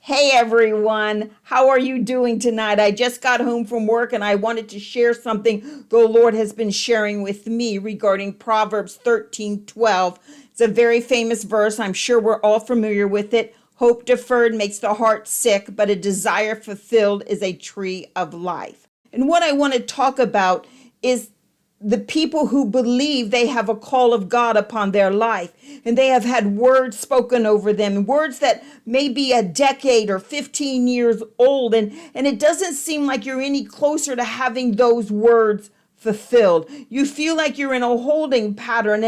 Hey everyone, how are you doing tonight? I just got home from work and I wanted to share something the Lord has been sharing with me regarding Proverbs 13:12. It's a very famous verse. I'm sure we're all familiar with it. Hope deferred makes the heart sick, but a desire fulfilled is a tree of life. And what I want to talk about is the people who believe they have a call of God upon their life and they have had words spoken over them, words that may be a decade or 15 years old, and it doesn't seem like you're any closer to having those words fulfilled. You feel like you're in a holding pattern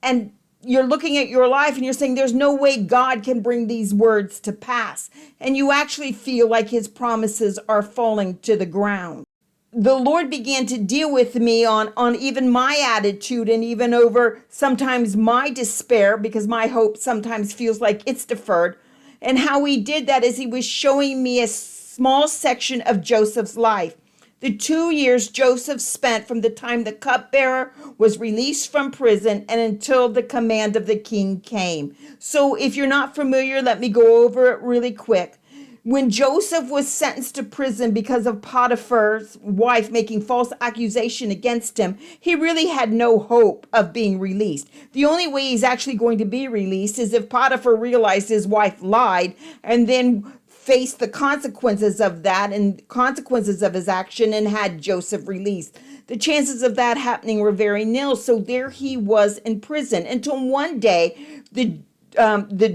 and you're looking at your life and you're saying there's no way God can bring these words to pass, and you actually feel like his promises are falling to the ground. The Lord began to deal with me on even my attitude and even over sometimes my despair, because my hope sometimes feels like it's deferred. And how he did that is he was showing me a small section of Joseph's life. The 2 years Joseph spent from the time the cupbearer was released from prison and until the command of the king came. So if you're not familiar, let me go over it really quick. When Joseph was sentenced to prison because of Potiphar's wife making false accusation against him, he really had no hope of being released. The only way he's actually going to be released is if Potiphar realized his wife lied and then faced the consequences of that and consequences of his action and had Joseph released. The chances of that happening were very nil. So there he was in prison until one day the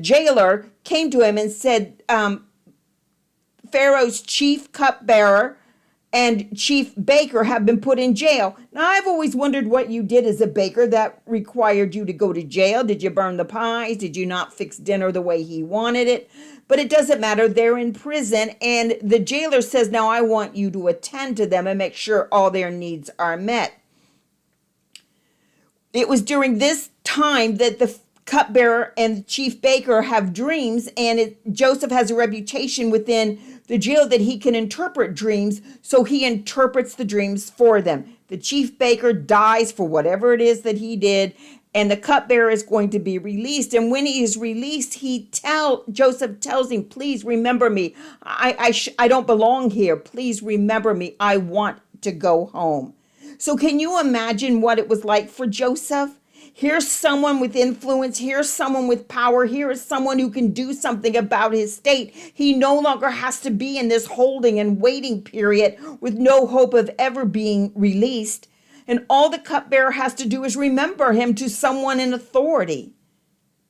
jailer came to him and said, Pharaoh's chief cupbearer and chief baker have been put in jail. Now, I've always wondered what you did as a baker that required you to go to jail. Did you burn the pies? Did you not fix dinner the way he wanted it? But it doesn't matter. They're in prison, and the jailer says, now I want you to attend to them and make sure all their needs are met. It was during this time that the cupbearer and the chief baker have dreams, and Joseph has a reputation within the jail that he can interpret dreams, so he interprets the dreams for them. The chief baker dies for whatever it is that he did, and the cupbearer is going to be released. And when he is released, Joseph tells him, please remember me. I don't belong here. Please remember me. I want to go home. So can you imagine what it was like for Joseph? Here's someone with influence. Here's someone with power. Here is someone who can do something about his state. He no longer has to be in this holding and waiting period with no hope of ever being released. And all the cupbearer has to do is remember him to someone in authority.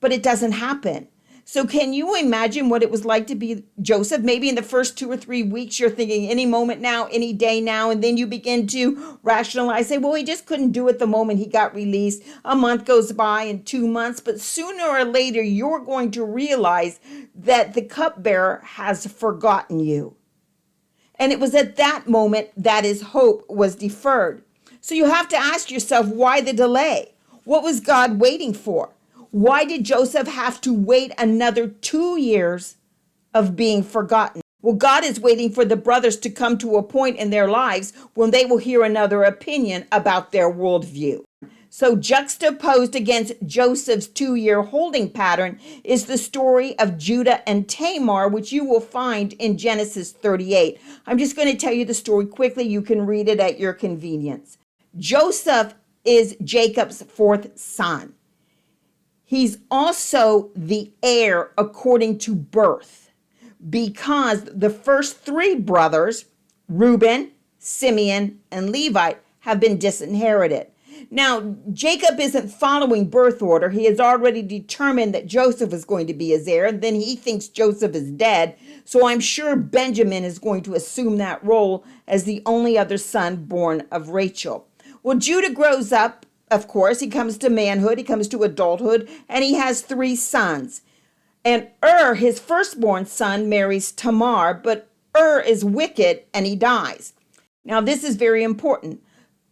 But it doesn't happen. So can you imagine what it was like to be Joseph? Maybe in the first 2 or 3 weeks, you're thinking any moment now, any day now, and then you begin to rationalize, say, well, he just couldn't do it the moment he got released. A month goes by and 2 months, but sooner or later, you're going to realize that the cupbearer has forgotten you. And it was at that moment that his hope was deferred. So you have to ask yourself, why the delay? What was God waiting for? Why did Joseph have to wait another 2 years of being forgotten? Well, God is waiting for the brothers to come to a point in their lives when they will hear another opinion about their worldview. So juxtaposed against Joseph's 2-year holding pattern is the story of Judah and Tamar, which you will find in Genesis 38. I'm just going to tell you the story quickly. You can read it at your convenience. Joseph is Jacob's 4th son. He's also the heir according to birth, because the first 3 brothers, Reuben, Simeon, and Levi, have been disinherited. Now, Jacob isn't following birth order. He has already determined that Joseph is going to be his heir. Then he thinks Joseph is dead. So I'm sure Benjamin is going to assume that role as the only other son born of Rachel. Well, Judah grows up. Of course, he comes to manhood, he comes to adulthood, and he has 3 sons. And his firstborn son, marries Tamar, but is wicked and he dies. Now, this is very important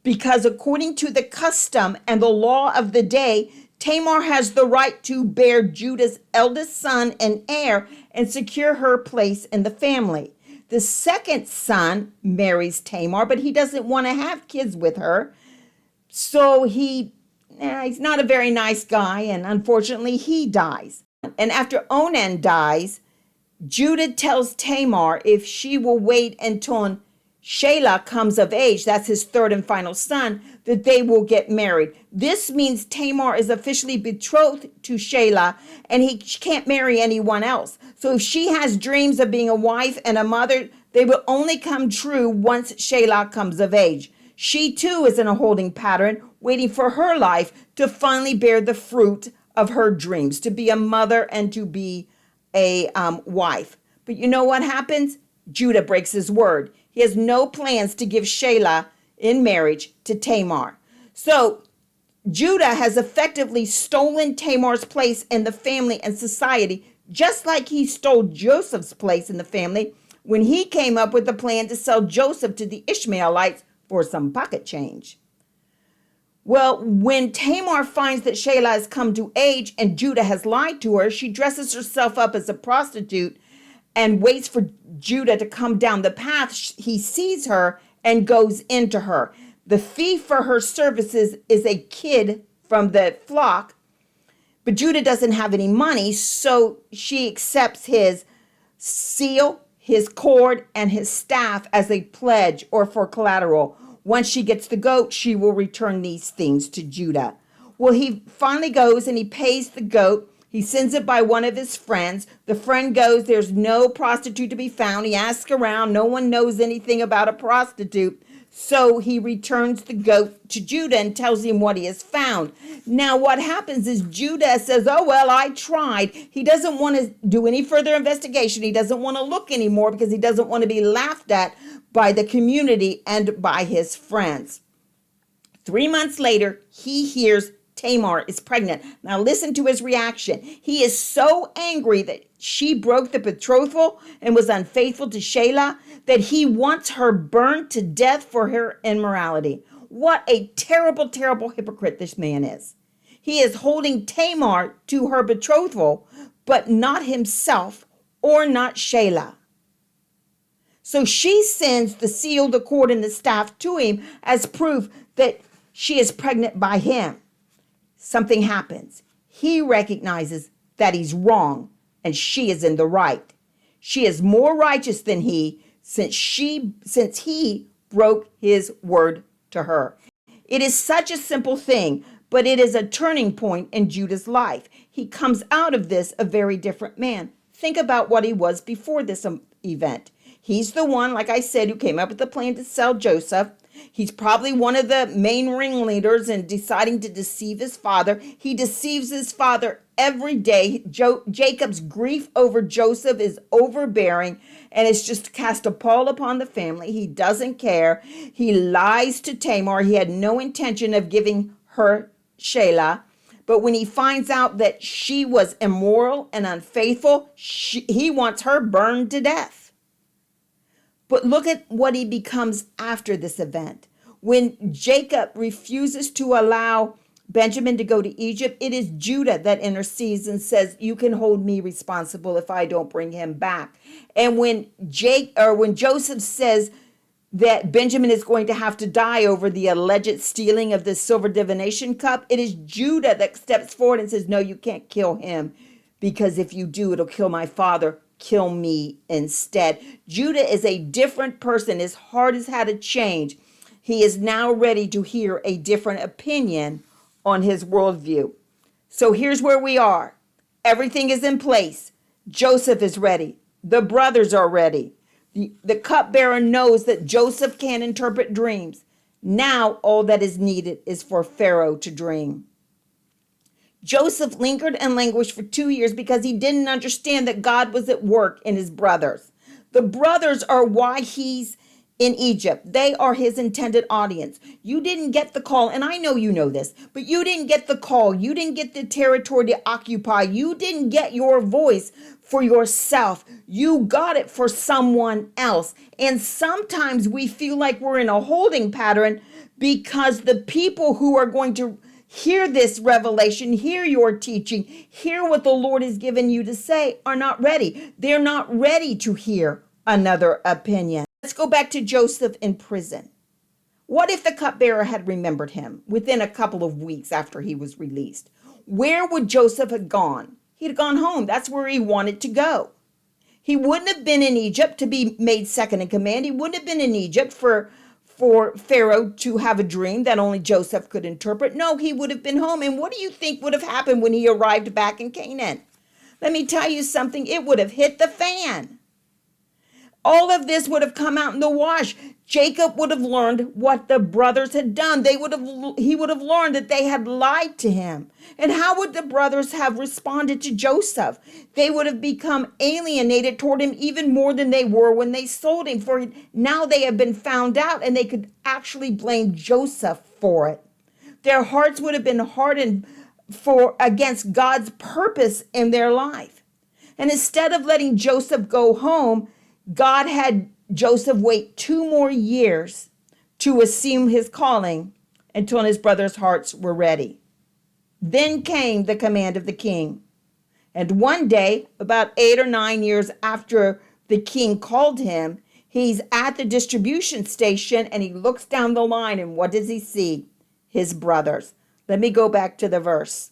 because according to the custom and the law of the day, Tamar has the right to bear Judah's eldest son and heir and secure her place in the family. The second son marries Tamar, but he doesn't want to have kids with her. So he's not a very nice guy, and unfortunately he dies. And after Onan dies, Judah tells Tamar if she will wait until Shelah comes of age, that's his third and final son, that they will get married. This means Tamar is officially betrothed to Shelah and he can't marry anyone else. So if she has dreams of being a wife and a mother, they will only come true once Shelah comes of age. She too is in a holding pattern, waiting for her life to finally bear the fruit of her dreams, to be a mother and to be a wife. But you know what happens? Judah breaks his word. He has no plans to give Shelah in marriage to Tamar. So Judah has effectively stolen Tamar's place in the family and society, just like he stole Joseph's place in the family when he came up with the plan to sell Joseph to the Ishmaelites for some pocket change. Well, when Tamar finds that Shelah has come to age and Judah has lied to her, she dresses herself up as a prostitute and waits for Judah to come down the path. He sees her and goes into her. The fee for her services is a kid from the flock, but Judah doesn't have any money, so she accepts his seal, his cord, and his staff as a pledge or for collateral. Once she gets the goat, she will return these things to Judah. Well, he finally goes and he pays the goat. He sends it by one of his friends. The friend goes, there's no prostitute to be found. He asks around. No one knows anything about a prostitute. So he returns the goat to Judah and tells him what he has found. Now what happens is Judah says, oh, well, I tried. He doesn't want to do any further investigation. He doesn't want to look anymore because he doesn't want to be laughed at by the community and by his friends. 3 months later, he hears Tamar is pregnant. Now listen to his reaction. He is so angry that she broke the betrothal and was unfaithful to Shelah that he wants her burned to death for her immorality. What a terrible, terrible hypocrite this man is. He is holding Tamar to her betrothal, but not himself or not Shelah. So she sends the seal, the cord, and the staff to him as proof that she is pregnant by him. Something happens. He recognizes that he's wrong and she is in the right. She is more righteous than he since he broke his word to her. It is such a simple thing, but it is a turning point in Judah's life. He comes out of this a very different man. Think about what he was before this event. He's the one, like I said, who came up with the plan to sell Joseph. He's probably one of the main ringleaders in deciding to deceive his father. He deceives his father every day. Jacob's grief over Joseph is overbearing, and it's just cast a pall upon the family. He doesn't care. He lies to Tamar. He had no intention of giving her Shelah. But when he finds out that she was immoral and unfaithful, he wants her burned to death. But look at what he becomes after this event. When Jacob refuses to allow Benjamin to go to Egypt, it is Judah that intercedes and says, you can hold me responsible if I don't bring him back. And when Joseph says that Benjamin is going to have to die over the alleged stealing of the silver divination cup, it is Judah that steps forward and says, no, you can't kill him, because if you do, it'll kill my father. Kill me instead. Judah is a different person. His heart has had a change. He is now ready to hear a different opinion on his worldview. So here's where we are. Everything is in place. Joseph is ready. The brothers are ready. The cupbearer knows that Joseph can interpret dreams. Now all that is needed is for Pharaoh to dream. Joseph lingered and languished for 2 years because he didn't understand that God was at work in his brothers. The brothers are why he's in Egypt. They are his intended audience. You didn't get the call, and I know you know this, but you didn't get the call. You didn't get the territory to occupy. You didn't get your voice for yourself. You got it for someone else. And sometimes we feel like we're in a holding pattern because the people who are going to hear this revelation, hear your teaching, hear what the Lord has given you to say, are not ready. They're not ready to hear another opinion. Let's go back to Joseph in prison. What if the cupbearer had remembered him within a couple of weeks after he was released? Where would Joseph have gone? He'd gone home. That's where he wanted to go. He wouldn't have been in Egypt to be made second in command. He wouldn't have been in Egypt for Pharaoh to have a dream that only Joseph could interpret. No, he would have been home. And what do you think would have happened when he arrived back in Canaan? Let me tell you something. It would have hit the fan. All of this would have come out in the wash. Jacob would have learned what the brothers had done. He would have learned that they had lied to him. And how would the brothers have responded to Joseph? They would have become alienated toward him even more than they were when they sold him. For now they have been found out, and they could actually blame Joseph for it. Their hearts would have been hardened against God's purpose in their life. And instead of letting Joseph go home, God had Joseph wait 2 more years to assume his calling until his brothers' hearts were ready. Then came the command of the king. And one day, about 8 or 9 years after the king called him, he's at the distribution station and he looks down the line, and what does he see? His brothers. Let me go back to the verse.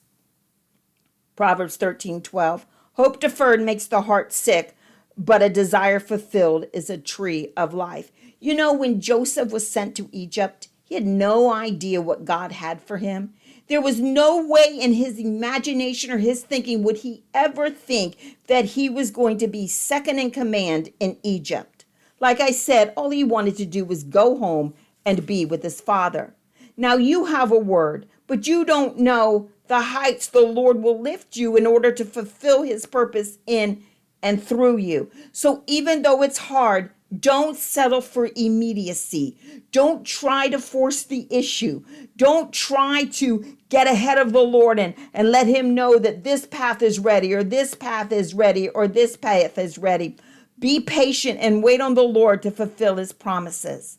Proverbs 13:12. Hope deferred makes the heart sick, but a desire fulfilled is a tree of life. You know, when Joseph was sent to Egypt, he had no idea what God had for him. There was no way in his imagination or his thinking would he ever think that he was going to be second in command in Egypt. Like I said, all he wanted to do was go home and be with his father. Now you have a word, but you don't know the heights the Lord will lift you in order to fulfill his purpose in and through you. So even though it's hard, don't settle for immediacy. Don't try to force the issue. Don't try to get ahead of the Lord and let him know that this path is ready, or this path is ready, or this path is ready. Be patient and wait on the Lord to fulfill his promises.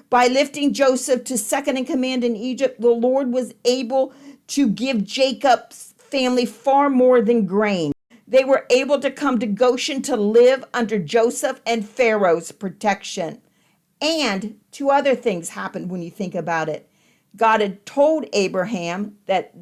By lifting Joseph to second in command in Egypt, the Lord was able to give Jacob's family far more than grain. They were able to come to Goshen to live under Joseph and Pharaoh's protection. And 2 other things happened when you think about it. God had told Abraham that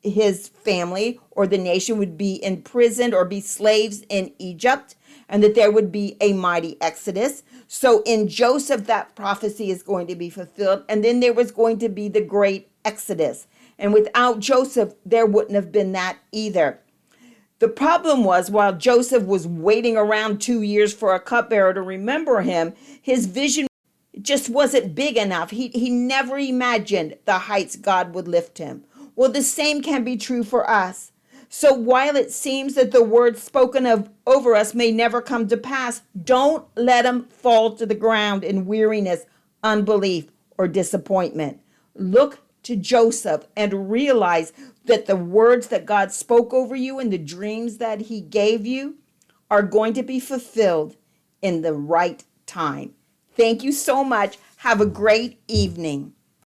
his family or the nation would be imprisoned or be slaves in Egypt, and that there would be a mighty exodus. So in Joseph, that prophecy is going to be fulfilled. And then there was going to be the great exodus. And without Joseph, there wouldn't have been that either. The problem was, while Joseph was waiting around 2 years for a cupbearer to remember him, his vision just wasn't big enough. He never imagined the heights God would lift him. Well, the same can be true for us. So while it seems that the words spoken of over us may never come to pass, don't let them fall to the ground in weariness, unbelief, or disappointment. Look to Joseph and realize that the words that God spoke over you and the dreams that he gave you are going to be fulfilled in the right time. Thank you so much. Have a great evening.